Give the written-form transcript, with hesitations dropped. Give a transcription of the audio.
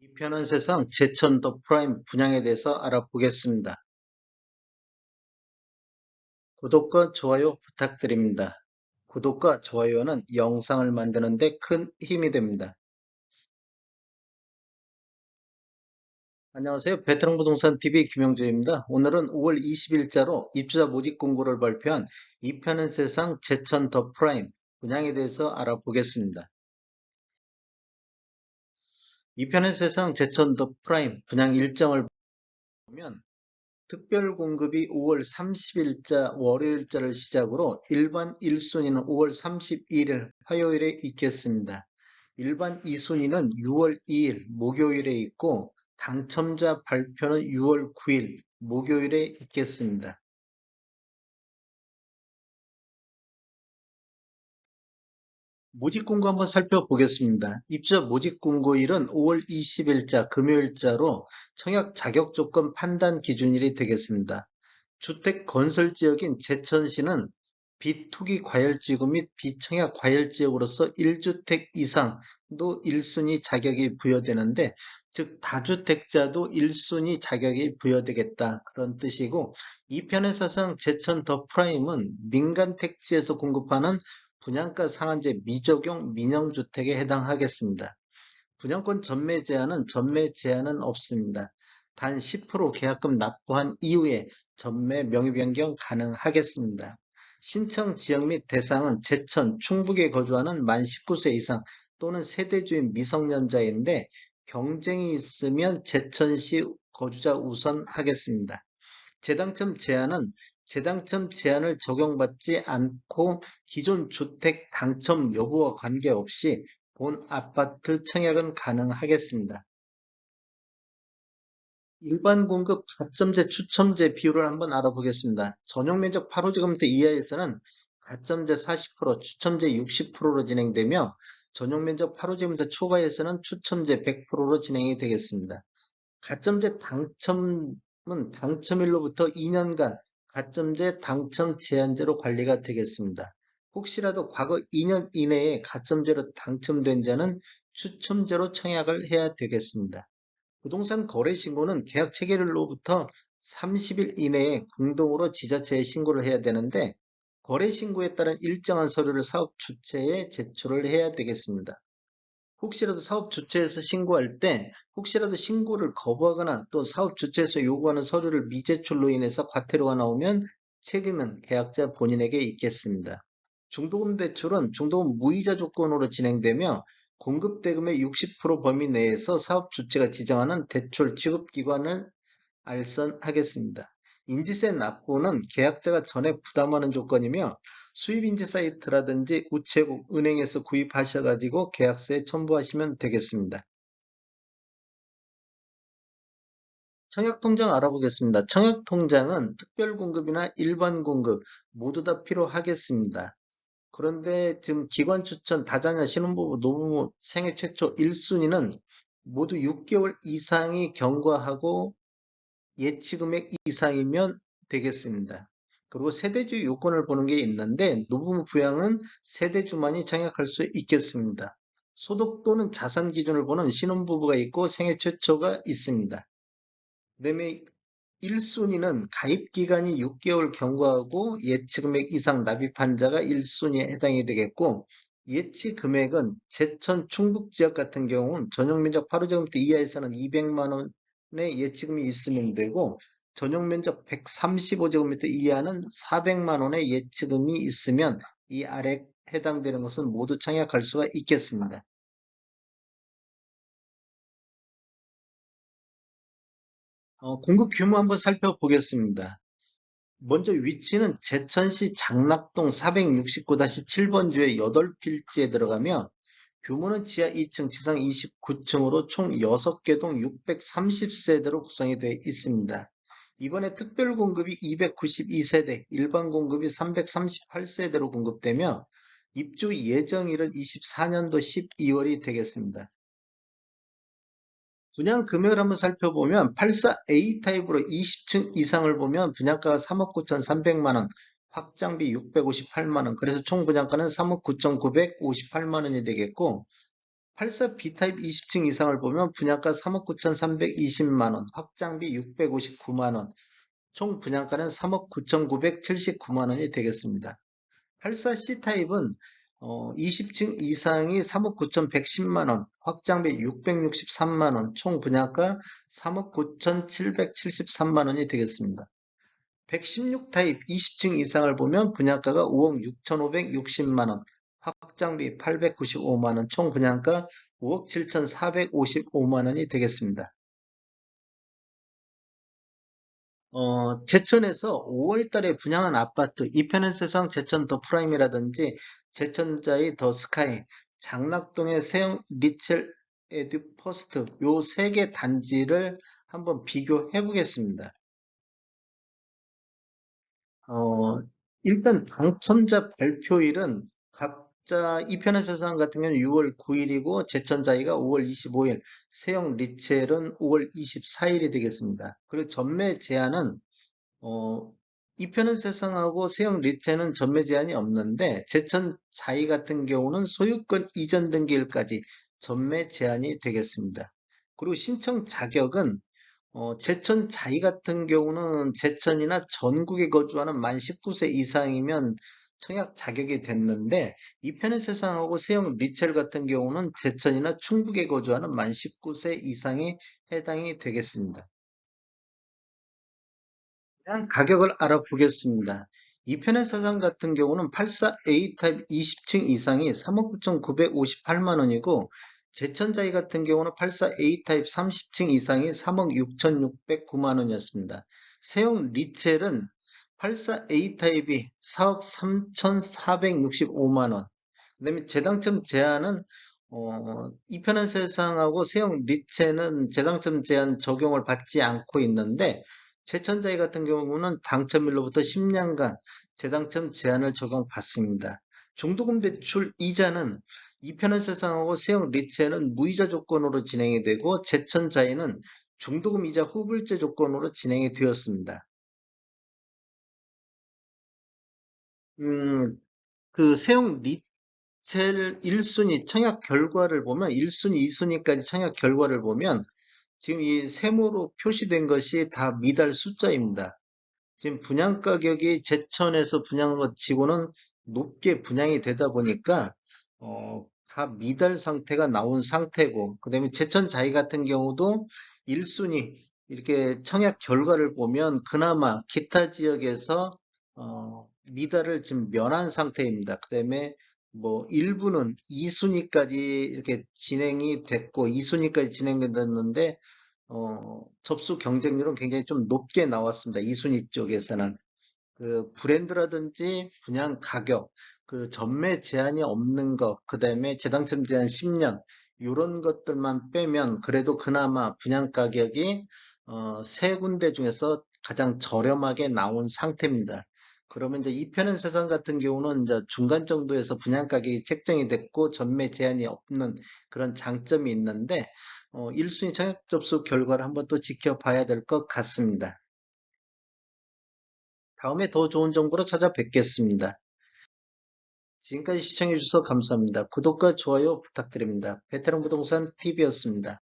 이 편은 세상 제천 더 프라임 분양에 대해서 알아보겠습니다. 구독과 좋아요 부탁드립니다. 구독과 좋아요는 영상을 만드는 데 큰 힘이 됩니다. 안녕하세요. 베테랑 부동산 TV 김영주입니다. 오늘은 5월 20일자로 입주자 모집 공고를 발표한 이 편은 세상 제천 더 프라임 분양에 대해서 알아보겠습니다. 이 편은 세상 제천 더 프라임 분양 일정을 보면 특별 공급이 5월 30일자 월요일자를 시작으로 일반 1순위는 5월 31일 화요일에 있겠습니다. 일반 2순위는 6월 2일 목요일에 있고 당첨자 발표는 6월 9일 목요일에 있겠습니다. 모집 공고 한번 살펴보겠습니다. 입주자 모집 공고일은 5월 20일자 금요일자로 청약 자격 조건 판단 기준일이 되겠습니다. 주택 건설 지역인 제천시는 비투기 과열지구 및 비청약 과열지역으로서 1주택 이상도 1순위 자격이 부여되는데, 즉 다주택자도 1순위 자격이 부여되겠다 그런 뜻이고, 이 편의 사상 제천 더 프라임은 민간 택지에서 공급하는 분양가 상한제 미적용 민영주택에 해당하겠습니다. 분양권 전매 제한은 없습니다. 단 10% 계약금 납부한 이후에 전매 명의 변경 가능하겠습니다. 신청 지역 및 대상은 제천, 충북에 거주하는 만 19세 이상 또는 세대주인 미성년자인데 경쟁이 있으면 제천시 거주자 우선 하겠습니다. 재당첨 제한은 재당첨 제한을 적용받지 않고 기존 주택 당첨 여부와 관계없이 본 아파트 청약은 가능하겠습니다. 일반 공급 가점제 추첨제 비율을 한번 알아보겠습니다. 전용 면적 8호제곱미터 이하에서는 가점제 40%, 추첨제 60%로 진행되며 전용 면적 8호제곱미터 초과에서는 추첨제 100%로 진행이 되겠습니다. 가점제 당첨은 당첨일로부터 2년간 가점제 당첨 제한제로 관리가 되겠습니다. 혹시라도 과거 2년 이내에 가점제로 당첨된 자는 추첨제로 청약을 해야 되겠습니다. 부동산 거래 신고는 계약 체결일로부터 30일 이내에 공동으로 지자체에 신고를 해야 되는데, 거래 신고에 따른 일정한 서류를 사업 주체에 제출을 해야 되겠습니다. 혹시라도 사업 주체에서 신고할 때 혹시라도 신고를 거부하거나 또 사업 주체에서 요구하는 서류를 미제출로 인해서 과태료가 나오면 책임은 계약자 본인에게 있겠습니다. 중도금 대출은 중도금 무이자 조건으로 진행되며 공급 대금의 60% 범위 내에서 사업 주체가 지정하는 대출 지급 기관을 알선하겠습니다. 인지세 납부는 계약자가 전액 부담하는 조건이며 수입인지 사이트라든지 우체국, 은행에서 구입하셔가지고 계약서에 첨부하시면 되겠습니다. 청약통장 알아보겠습니다. 청약통장은 특별공급이나 일반 공급 모두 다 필요하겠습니다. 그런데 지금 기관 추천, 다자녀, 신혼부부, 노부모 생애 최초 1순위는 모두 6개월 이상이 경과하고 예치금액 이상이면 되겠습니다. 그리고 세대주 요건을 보는 게 있는데 노부모 부양은 세대주만이 청약할 수 있겠습니다. 소득 또는 자산 기준을 보는 신혼부부가 있고 생애 최초가 있습니다. 그다음에 1순위는 가입 기간이 6개월 경과하고 예치 금액 이상 납입한 자가 1순위에 해당이 되겠고, 예치 금액은 제천 충북 지역 같은 경우는 전용 면적 8호제곱미터 이하에서는 200만 원의 예치금이 있으면 되고, 전용 면적 135제곱미터 이하는 400만 원의 예치금이 있으면 이 아래 해당되는 것은 모두 청약할 수가 있겠습니다. 공급 규모 한번 살펴보겠습니다. 먼저 위치는 제천시 장락동 469-7번 주의 8필지에 들어가며 규모는 지하 2층, 지상 29층으로 총 6개 동 630세대로 구성이 되어 있습니다. 이번에 특별 공급이 292세대, 일반 공급이 338세대로 공급되며 입주 예정일은 24년도 12월이 되겠습니다. 분양 금액을 한번 살펴보면 84A 타입으로 20층 이상을 보면 분양가가 3억 9,300만 원, 확장비 658만 원, 그래서 총 분양가는 3억 9,958만 원이 되겠고, 84 B타입 20층 이상을 보면 분양가 3억 9,320만 원, 확장비 659만 원, 총 분양가는 3억 9,979만 원이 되겠습니다. 84 C타입은 20층 이상이 3억 9,110만 원, 확장비 663만 원, 총 분양가 3억 9,773만 원이 되겠습니다. 116 타입 20층 이상을 보면 분양가가 5억 6,560만 원, 확장비 895만 원, 총 분양가 5억 7,455만 원이 되겠습니다. 제천에서 5월 달에 분양한 아파트, 이편한 세상 제천 더 프라임이라든지 제천자이 더 스카이, 장락동의 세영 리첼 에드 퍼스트, 요 세 개 단지를 한번 비교해 보겠습니다. 어, 일단 당첨자 발표일은 각자 이편의 세상 같은 경우는 6월 9일이고 제천자이가 5월 25일, 세영 리첼은 5월 24일이 되겠습니다. 그리고 전매 제한은 이편의 세상하고 세영 리첼은 전매 제한이 없는데 제천자이 같은 경우는 소유권 이전 등기일까지 전매 제한이 되겠습니다. 그리고 신청 자격은 제천 자이 같은 경우는 제천이나 전국에 거주하는 만 19세 이상이면 청약 자격이 됐는데 이편의 세상하고 세영 리첼 같은 경우는 제천이나 충북에 거주하는 만 19세 이상이 해당이 되겠습니다. 그냥 가격을 알아보겠습니다. 이편의 세상 같은 경우는 84A 타입 20층 이상이 3억 9,958만 원이고 제천자이 같은 경우는 84A 타입 30층 이상이 3억 6,609만 원이었습니다. 세용 리첼은 84A 타입이 4억 3,465만 원. 그다음에 재당첨 제한은 이편한 세상하고 세용 리체는 재당첨 제한 적용을 받지 않고 있는데 제천자이 같은 경우는 당첨일로부터 10년간 재당첨 제한을 적용받습니다. 중도금 대출 이자는 이편한 세상하고 세용 리체는 무이자 조건으로 진행이 되고 제천자이는 중도금 이자 후불제 조건으로 진행이 되었습니다. 음, 그 세용 리첼 1순위 청약 결과를 보면 1순위, 2순위까지 청약 결과를 보면 지금 이 세모로 표시된 것이 다 미달 숫자입니다. 지금 분양 가격이 제천에서 분양한 것 치고는 높게 분양이 되다 보니까 다 미달 상태가 나온 상태고 그다음에 제천 자이 같은 경우도 1순위 이렇게 청약 결과를 보면 그나마 기타 지역에서 미달을 지금 면한 상태입니다. 그다음에 뭐 일부는 2순위까지 이렇게 진행이 됐고 2순위까지 진행됐는데 접수 경쟁률은 굉장히 좀 높게 나왔습니다. 2순위 쪽에서는. 그 브랜드라든지 분양 가격, 그 전매 제한이 없는 것, 그 다음에 재당첨 제한 10년, 이런 것들만 빼면 그래도 그나마 분양 가격이 세 군데 중에서 가장 저렴하게 나온 상태입니다. 그러면 이제 이편한 세상 같은 경우는 이제 중간 정도에서 분양 가격이 책정이 됐고 전매 제한이 없는 그런 장점이 있는데 1순위 청약 접수 결과를 한번 또 지켜봐야 될 것 같습니다. 다음에 더 좋은 정보로 찾아뵙겠습니다. 지금까지 시청해주셔서 감사합니다. 구독과 좋아요 부탁드립니다. 베테랑 부동산 TV였습니다.